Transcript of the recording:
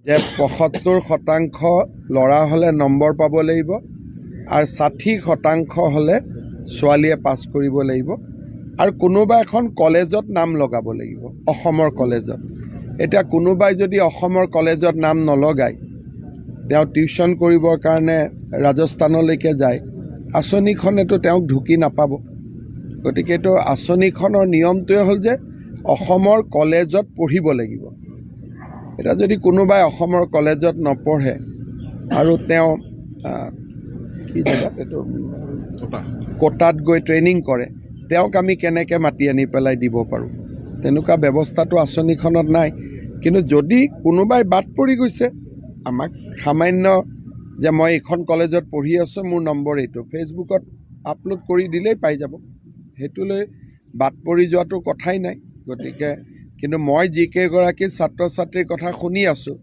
যে ৭৫% ল'ৰা হ'লে নম্বৰ পাব লাগিব আৰু ৬০% হ'লে ছোৱালীয়ে পাছ কৰিব লাগিব আৰু কোনোবা এখন কলেজত নাম লগাব লাগিব, অসমৰ কলেজত। এতিয়া কোনোবাই যদি অসমৰ কলেজত নাম নলগায়, তেওঁ টিউশ্যন কৰিবৰ কাৰণে ৰাজস্থানলৈকে যায়, আঁচনিখনেতো তেওঁক ঢুকি নাপাব। গতিকে এইটো আঁচনিখনৰ নিয়মটোৱে হ'ল যে অসমৰ কলেজত পঢ়িব লাগিব। এতিয়া যদি কোনোবাই অসমৰ কলেজত নপঢ়ে আৰু তেওঁ কি জেগাত এইটো কোটাত গৈ ট্ৰেইনিং কৰে, তেওঁক আমি কেনেকৈ মাতি আনি পেলাই দিব পাৰোঁ? তেনেকুৱা ব্যৱস্থাটো আঁচনিখনত নাই। কিন্তু যদি কোনোবাই বাদ পৰি গৈছে, আমাক সামান্য যে মই এইখন কলেজত পঢ়ি আছোঁ, মোৰ নম্বৰ এইটো, ফেচবুকত আপলোড কৰি দিলেই পাই যাব। সেইটোলৈ বাদ পৰি যোৱাটো কথাই নাই। গতিকে কিন্তু মই যিকেইগৰাকী ছাত্ৰ ছাত্ৰীৰ কথা শুনি আছোঁ,